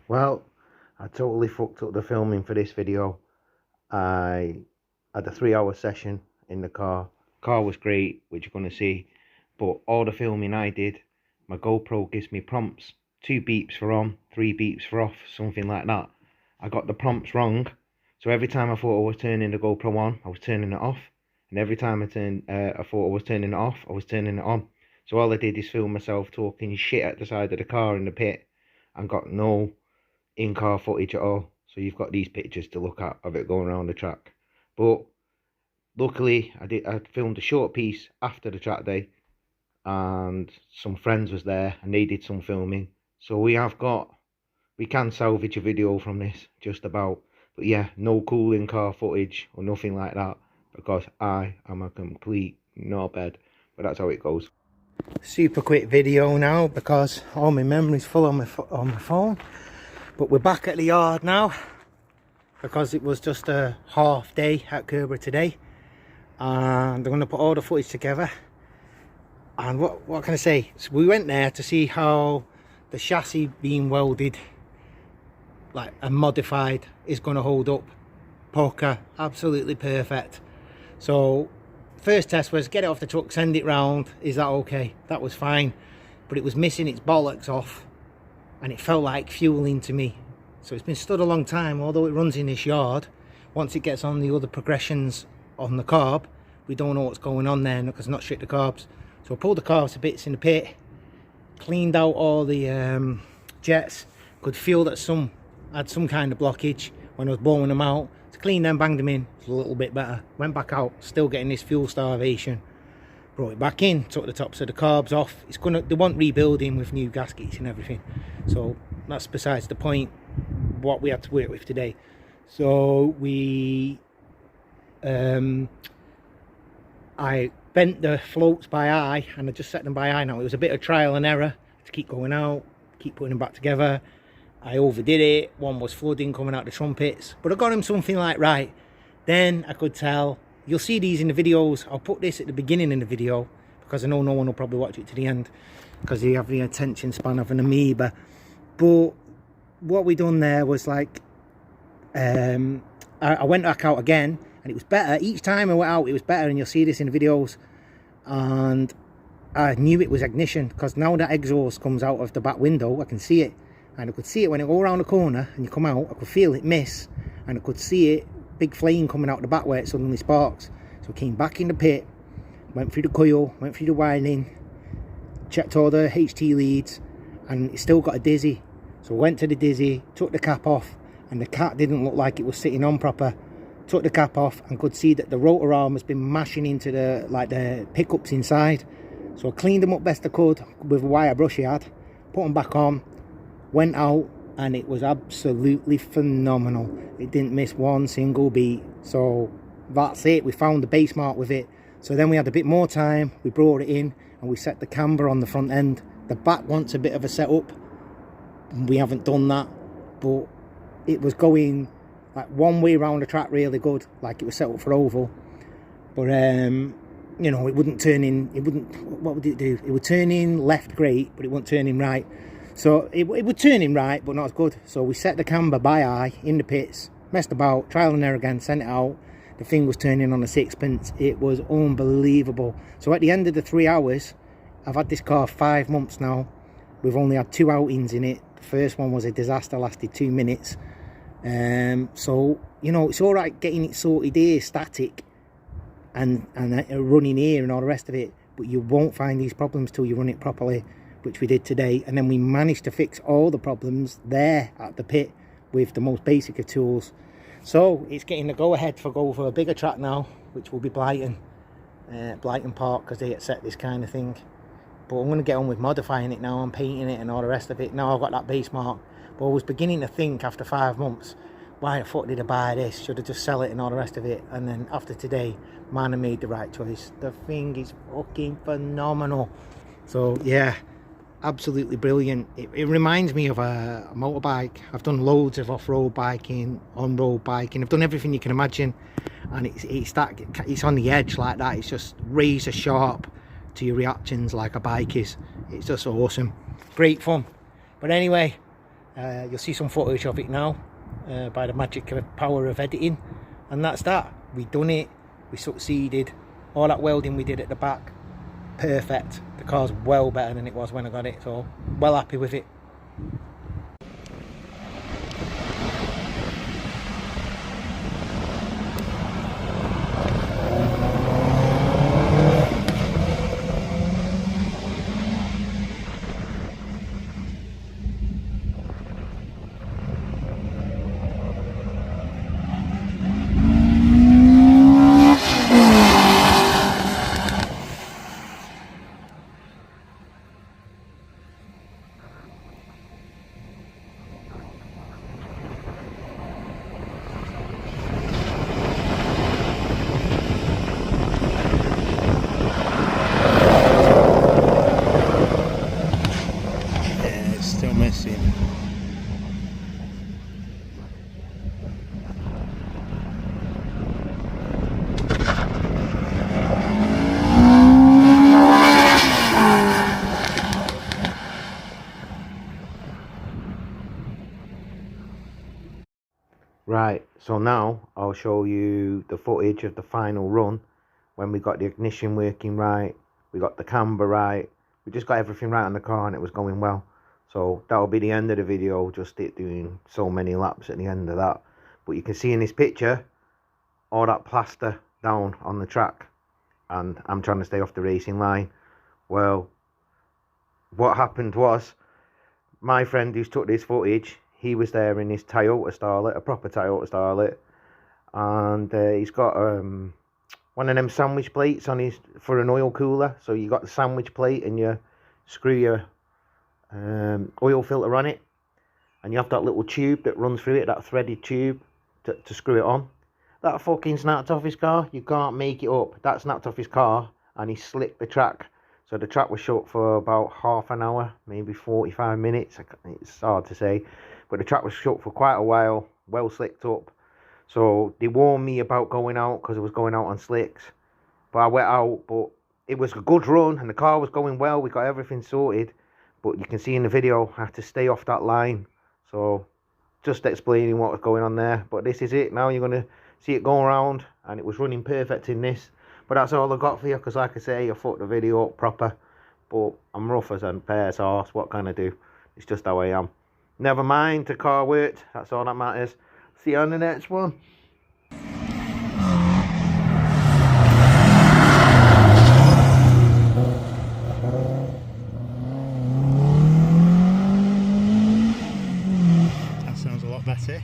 Well, I totally fucked up the filming for this video. I had a 3-hour session in the car. Car was great, which you're going to see. But all the filming I did, my GoPro gives me prompts. 2 beeps for on, 3 beeps for off, something like that. I got the prompts wrong. So every time I thought I was turning the GoPro on, I was turning it off. And every time I thought I was turning it off, I was turning it on. So all I did is film myself talking shit at the side of the car in the pit and got no in-car footage at all. So you've got these pictures to look at of it going around the track. But luckily I filmed a short piece after the track day and some friends was there and they did some filming. So we can salvage a video from this just about. But yeah, no cool in-car footage or nothing like that because I am a complete knobhead. But that's how it goes. Super quick video now because all my memory's full on my phone. But we're back at the yard now because it was just a half day at Curborough today, and I'm going to put all the footage together. And what can I say? So we went there to see how the chassis being welded and modified is going to hold up. Poker, absolutely perfect. So first test was get it off the truck, send it round. Is that okay? That was fine, but it was missing its bollocks off and it felt like fueling to me. So it's been stood a long time, although it runs in this yard. Once it gets on the other progressions on the carb, we don't know what's going on there because it's not strict the carbs. So I pulled the carbs to bits in the pit, cleaned out all the jets, could feel that some had some kind of blockage when I was blowing them out. To clean them, banged them in, it was a little bit better. Went back out, still getting this fuel starvation. Brought it back in, took the tops of the carbs off. They want rebuilding with new gaskets and everything. So that's besides the point, what we had to work with today. So I bent the floats by eye and I just set them by eye now. It was a bit of trial and error to keep going out, keep putting them back together. I overdid it. One was flooding coming out the trumpets, but I got them something like right. Then I could tell. You'll see these in the videos. I'll put this at the beginning of the video because I know no one will probably watch it to the end because they have the attention span of an amoeba. But what we done there was I went back out again and it was better. Each time I went out it was better, and you'll see this in the videos. And I knew it was ignition because now that exhaust comes out of the back window, I can see it. And I could see it when I go around the corner and you come out, I could feel it miss. And I could see it, big flame coming out the back where it suddenly sparks. So I came back in the pit, went through the coil, went through the wiring, checked all the HT leads, and it still got a dizzy. So I went to the dizzy, took the cap off, and the cap didn't look like it was sitting on proper. Took the cap off and could see that the rotor arm has been mashing into the pickups inside. So I cleaned them up best I could with a wire brush I had, put them back on, went out, and it was absolutely phenomenal. It didn't miss one single beat. So that's it, we found the base mark with it. So then we had a bit more time, we brought it in and we set the camber on the front end. The back wants a bit of a setup, we haven't done that, but it was going like one way around the track really good, like it was set up for oval. But you know, it wouldn't turn in, what would it do? It would turn in left great, but it wouldn't turn in right. So it would turn in right, but not as good. So we set the camber by eye in the pits, messed about, trial and error again, sent it out. The thing was turning on a sixpence. It was unbelievable. So at the end of the 3 hours, I've had this car 5 months now. We've only had 2 outings in it. The first one was a disaster, lasted 2 minutes. So, you know, it's all right getting it sorted here, static, and running here and all the rest of it. But you won't find these problems till you run it properly, which we did today. And then we managed to fix all the problems there at the pit with the most basic of tools. So it's getting the go ahead for go for a bigger track now, which will be Brighton Park, because they accept this kind of thing. But I'm going to get on with modifying it now and painting it and all the rest of it. Now I've got that base mark. But I was beginning to think after 5 months, why the fuck did I buy this? Should I just sell it and all the rest of it? And then after today, man, I made the right choice. The thing is fucking phenomenal. So yeah, absolutely brilliant. It reminds me of a motorbike. I've done loads of off-road biking, on-road biking. I've done everything you can imagine, and it's on the edge like that. It's just razor sharp to your reactions like a bike is. It's just awesome, great fun. But anyway, You'll see some footage of it now by the magic power of editing, and that's that. We done it, we succeeded. All that welding we did at the back, perfect. The car's well better than it was when I got it, so well happy with it. Right, so now I'll show you the footage of the final run when we got the ignition working right, we got the camber right, we just got everything right on the car and it was going well. So that'll be the end of the video, just it doing so many laps at the end of that. But you can see in this picture all that plaster down on the track, and I'm trying to stay off the racing line. Well, what happened was, my friend who's took this footage, he was there in his Toyota Starlet, a proper Toyota Starlet, and he's got one of them sandwich plates on his for an oil cooler. So you got the sandwich plate and you screw your oil filter on it, and you have that little tube that runs through it, that threaded tube to screw it on. That fucking snapped off his car. You can't make it up. That snapped off his car, and he slicked the track. So the track was shut for about half an hour, maybe 45 minutes. It's hard to say, but the track was shut for quite a while, well slicked up. So they warned me about going out because I was going out on slicks. But I went out, but it was a good run and the car was going well. We got everything sorted. But you can see in the video, I had to stay off that line. So just explaining what was going on there. But this is it. Now you're going to see it going around, and it was running perfect in this. But that's all I got for you, because like I say, I fucked the video up proper. But I'm rough as a bear's horse. What can I do? It's just how I am. Never mind, the car worked. That's all that matters. See you on the next one. That sounds a lot better.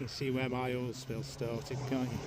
You can see where my oil spill started, can't you?